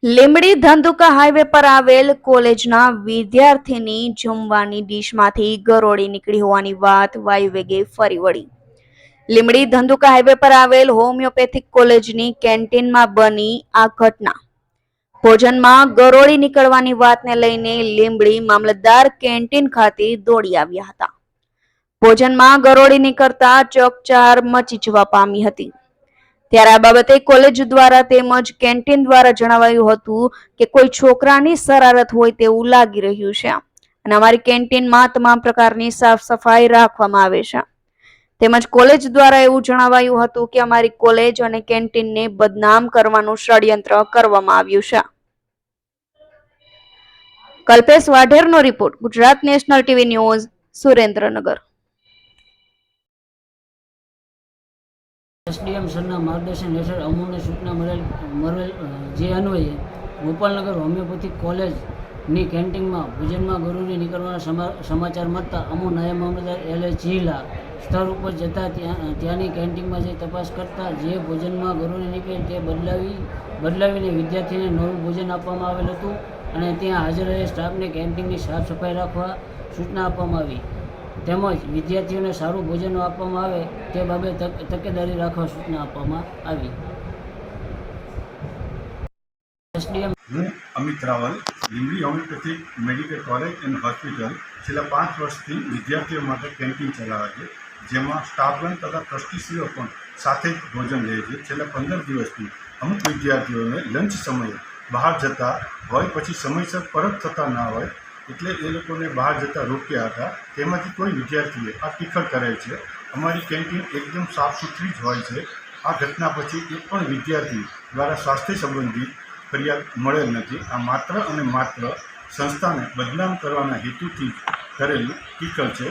Limbdi Dhandhuka highway પર આવેલ કોલેજના વિદ્યાર્થીની જમવાની ડીશમાંથી ગરોળી નીકળી હોવાની વાત વાયુવેગે ફરી વળી. લીંબડી ધંધુકા હાઈવે પર આવેલ હોમિયોપેથિક કોલેજની કેન્ટીનમાં બની આ ઘટના. ભોજનમાં ગરોળી નીકળવાની વાતને લઈને લીંબડી મામલતદાર કેન્ટીન ખાતે દોડી આવ્યા હતા. ભોજનમાં ગરોળી નીકળતા ચકચાર મચી જવા પામી હતી. ત્યારે આ બાબતે કોલેજ દ્વારા તેમજ કેન્ટીન દ્વારા જણાવાયું હતું કે કોઈ છોકરાની શરારત હોય તેવું લાગી રહ્યું છે અને અમારી કેન્ટીનમાં તમામ પ્રકારની સાફ સફાઈ રાખવામાં આવે છે. તેમજ કોલેજ દ્વારા એવું જણાવાયું હતું કે અમારી કોલેજ અને કેન્ટીનને બદનામ કરવાનું ષડયંત્ર કરવામાં આવ્યું છે. કલ્પેશ વાઢેરનો report, Gujarat national TV news, Surendranagar. SDM સરના માર્ગદર્શન હેઠળ અમોને સૂચના મળેલ જે અન્વયે ગોપાલનગર હોમિયોપેથિક કોલેજની કેન્ટીનમાં ભોજનમાં ગરોળી નીકળવાના સમાચાર મળતા અમો નાયબ મામલતદાર LA જિલ્લા સ્થળ ઉપર જતા ત્યાંની કેન્ટીનમાં જઈ તપાસ કરતા જે ભોજનમાં ગરોળી નીકળેલ તે બદલાવીને વિદ્યાર્થીને નવું ભોજન આપવામાં આવેલ હતું અને ત્યાં હાજર રહેલ સ્ટાફને કેન્ટીનની સાફ સફાઈ રાખવા સૂચના આપવામાં આવી તેમજ વિદ્યાર્થીઓને સારું ભોજન આપવામાં આવે તે બાબતે તકેદારી રાખવા સૂચના આપવામાં આવી. હું Amit Raval, Limbdi homeopathic medical college and hospital છેલ્લા 5 વર્ષથી વિદ્યાર્થીઓ માટે કેન્ટીન ચલાવે છે, જેમાં સ્ટાફગણ તથા ટ્રસ્ટીશ્રીઓ પણ સાથે જ ભોજન લે છે. છેલ્લા 15 દિવસથી અમુક વિદ્યાર્થીઓને લંચ સમયે બહાર જતા હોય, પછી સમયસર પરત થતા ના હોય, એટલે એ લોકોને બહાર જતા રોક્યા હતા. તેમાંથી કોઈ વિદ્યાર્થીએ આ ટીખળ કરેલ છે. અમારી કેન્ટીન એકદમ સાફ સુથરી જ હોય છે. આ ઘટના પછી એક પણ વિદ્યાર્થી દ્વારા સ્વાસ્થ્ય સંબંધી ફરિયાદ મળેલ નથી. આ માત્ર અને માત્ર સંસ્થાને બદનામ કરવાના હેતુથી જ કરેલું ટીખળ છે.